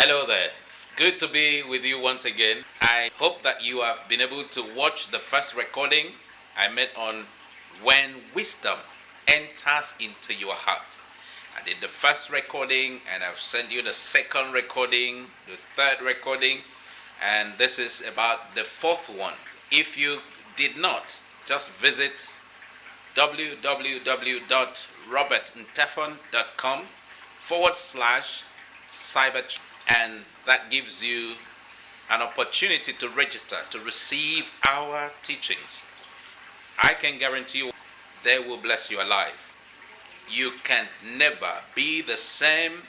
Hello there. It's good to be with you once again. I hope that you have been able to watch the first recording I made on when wisdom enters into your heart. I did the first recording and I've sent you the second recording, the third recording, and this is about the fourth one. If you did not, just visit www.robertntefon.com/cyber, and that gives you an opportunity to register to receive our teachings. I can guarantee you they will bless your life. You can never be the same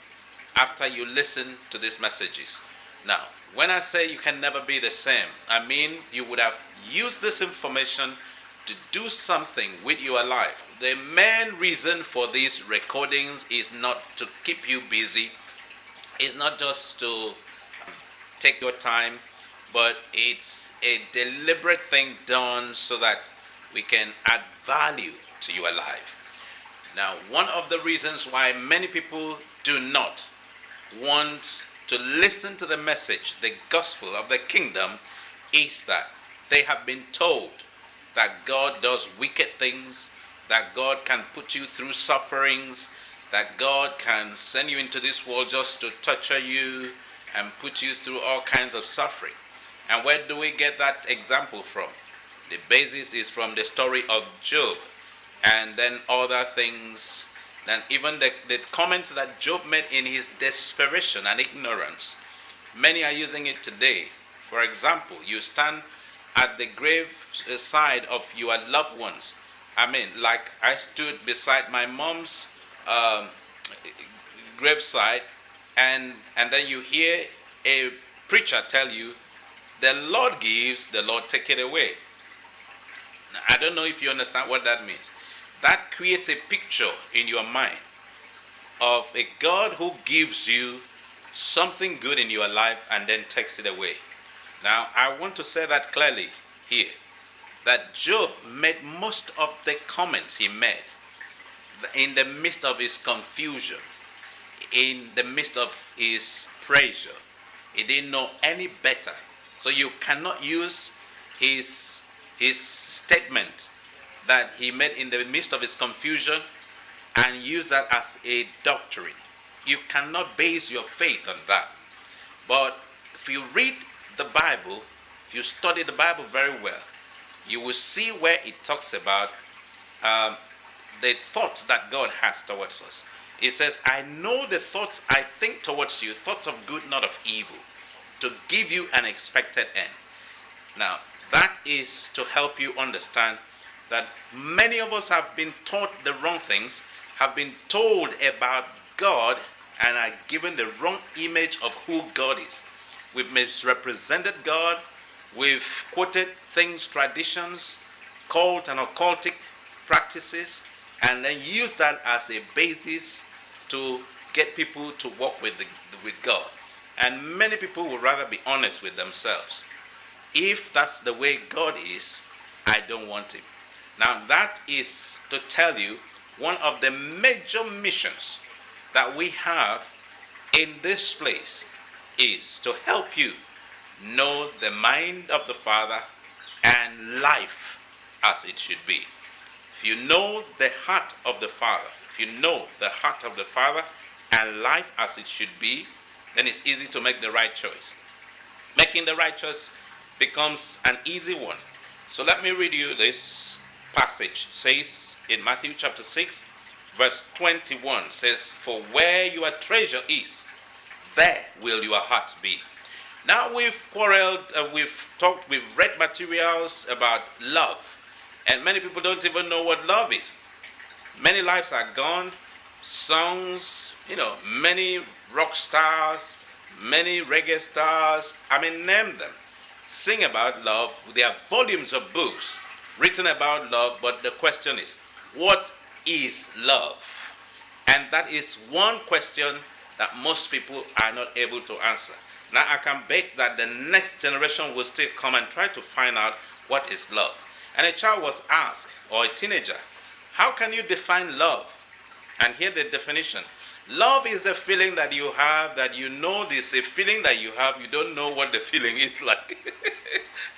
after you listen to these messages. Now, when I say you can never be the same, I mean you would have used this information to do something with your life. The main reason for these recordings is not to keep you busy, it's not just to take your time, but it's a deliberate thing done so that we can add value to your life. Now, one of the reasons why many people do not want to listen to the message, the gospel of the kingdom, is that they have been told that God does wicked things, that God can put you through sufferings, that God can send you into this world just to torture you and put you through all kinds of suffering. And where do we get that example from? The basis is from the story of Job, and then other things, and even the comments that Job made in his desperation and ignorance. Many are using it today. For example, you stand at the grave side of your loved ones. I mean, like I stood beside my mom's graveside, and then you hear a preacher tell you, the Lord gives, the Lord take it away. Now, I don't know if you understand what that means. That creates a picture in your mind of a God who gives you something good in your life and then takes it away. Now, I want to say that clearly here, that Job made most of the comments he made in the midst of his confusion, in the midst of his pressure. He didn't know any better. So you cannot use his statement that he made in the midst of his confusion and use that as a doctrine. You cannot base your faith on that. But if you read the Bible, if you study the Bible very well, you will see where it talks about the thoughts that God has towards us. It says, I know the thoughts I think towards you, thoughts of good, not of evil, to give you an expected end. Now, that is to help you understand that many of us have been taught the wrong things, have been told about God, and are given the wrong image of who God is. We've misrepresented God, we've quoted things, traditions, cult and occultic practices, and then use that as a basis to get people to walk with God. And many people would rather be honest with themselves. If that's the way God is, I don't want him. Now, that is to tell you one of the major missions that we have in this place is to help you know the mind of the Father and life as it should be. If you know the heart of the Father, if you know the heart of the Father and life as it should be, then it's easy to make the right choice. Making the right choice becomes an easy one. So let me read you this passage. It says in Matthew chapter 6, verse 21, says, for where your treasure is, there will your heart be. Now we've quarreled, we've talked, we've read materials about love, and many people don't even know what love is. Many lives are gone, songs, many rock stars, many reggae stars, name them, sing about love. There are volumes of books written about love, but the question is, what is love? And that is one question that most people are not able to answer. Now, I can bet that the next generation will still come and try to find out what is love. And a child was asked, or a teenager, how can you define love? And here the definition. Love is the feeling that you have, that you know this, a feeling that you have, you don't know what the feeling is like.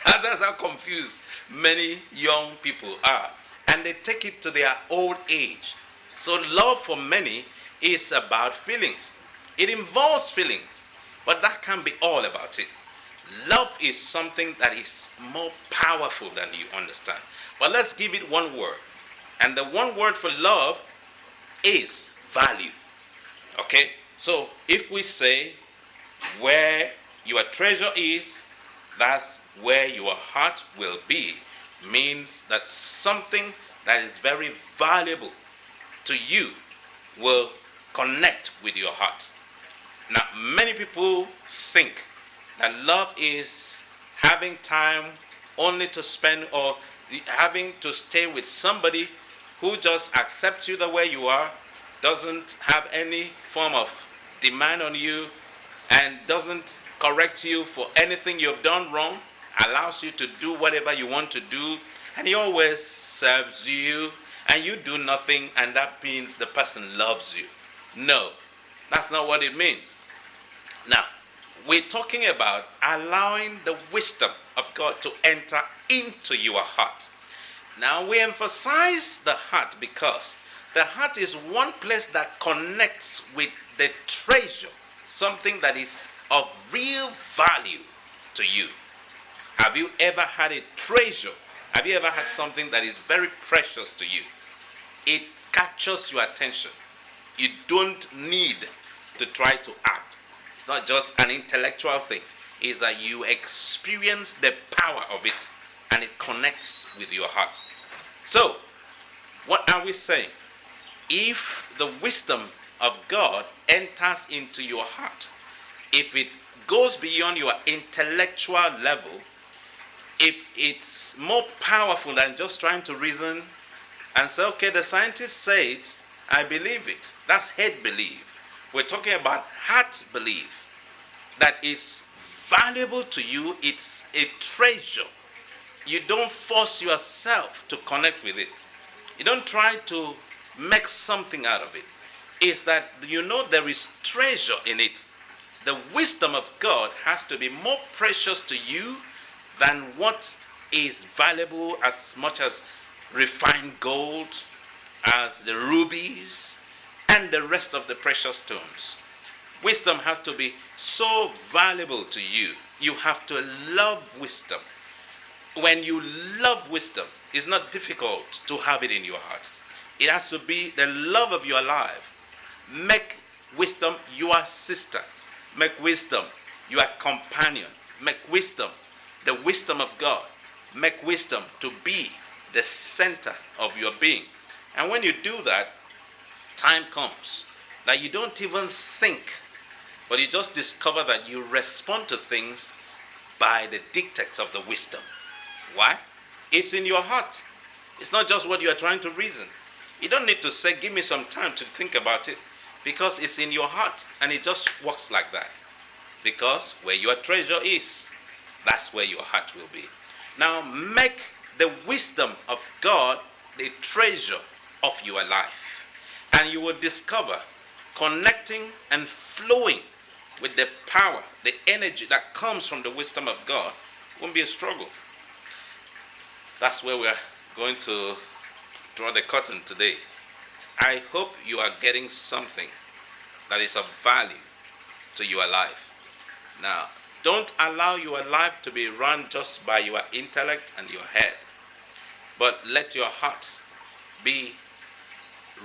And that's how confused many young people are. And they take it to their old age. So love for many is about feelings. It involves feelings, but that can't be all about it. Love is something that is more powerful than you understand. But let's give it one word. And the one word for love is value. Okay? So if we say where your treasure is, that's where your heart will be, means that something that is very valuable to you will connect with your heart. Now, many people think that love is having time only to spend, or having to stay with somebody who just accepts you the way you are, doesn't have any form of demand on you, and doesn't correct you for anything you've done wrong, allows you to do whatever you want to do, and he always serves you, and you do nothing, and that means the person loves you. No, that's not what it means. Now, we're talking about allowing the wisdom of God to enter into your heart. Now, we emphasize the heart because the heart is one place that connects with the treasure, something that is of real value to you. Have you ever had a treasure? Have you ever had something that is very precious to you? It captures your attention. You don't need to try to act. It's not just an intellectual thing. It's that you experience the power of it, and it connects with your heart. So, what are we saying? If the wisdom of God enters into your heart, if it goes beyond your intellectual level, if it's more powerful than just trying to reason and say, okay, the scientists say it, I believe it. That's head belief. We're talking about heart belief. That is valuable to you. It's a treasure. You don't force yourself to connect with it. You don't try to make something out of it. It's that you know there is treasure in it. The wisdom of God has to be more precious to you than what is valuable, as much as refined gold, as the rubies, and the rest of the precious stones. Wisdom has to be so valuable to you. You have to love wisdom. When you love wisdom, it's not difficult to have it in your heart. It has to be the love of your life. Make wisdom your sister. Make wisdom your companion. Make wisdom the wisdom of God. Make wisdom to be the center of your being. And when you do that, time comes that you don't even think, but you just discover that you respond to things by the dictates of the wisdom. Why? It's in your heart. It's not just what you are trying to reason. You don't need to say, give me some time to think about it, because it's in your heart, and it just works like that. Because where your treasure is, that's where your heart will be. Now, make the wisdom of God the treasure of your life, and you will discover connecting and flowing with the power, the energy that comes from the wisdom of God won't be a struggle. That's where we're going to draw the curtain today. I hope you are getting something that is of value to your life. Now, don't allow your life to be run just by your intellect and your head, but let your heart be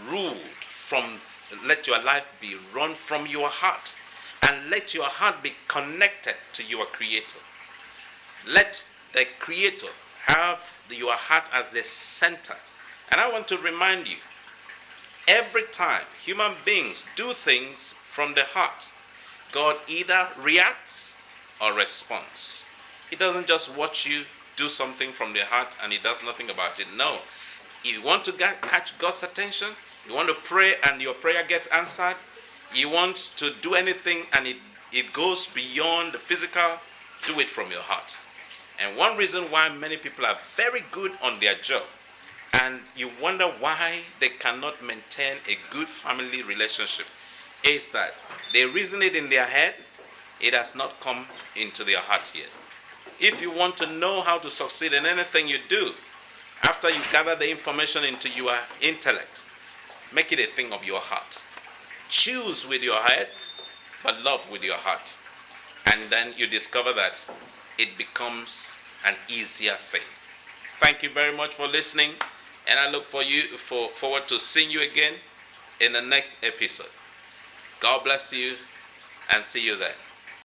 ruled from, let your life be run from your heart, and let your heart be connected to your Creator. Let the Creator have your heart as the center. And I want to remind you, every time human beings do things from the heart, God either reacts or responds. He doesn't just watch you do something from the heart and he does nothing about it. No. You want to catch God's attention, you want to pray and your prayer gets answered, you want to do anything and it goes beyond the physical, do it from your heart. And one reason why many people are very good on their job, and you wonder why they cannot maintain a good family relationship, is that they reason it in their head, it has not come into their heart yet. If you want to know how to succeed in anything you do, after you gather the information into your intellect, make it a thing of your heart. Choose with your head, but love with your heart. And then you discover that it becomes an easier thing. Thank you very much for listening, and I look forward to seeing you again in the next episode. God bless you, and see you then.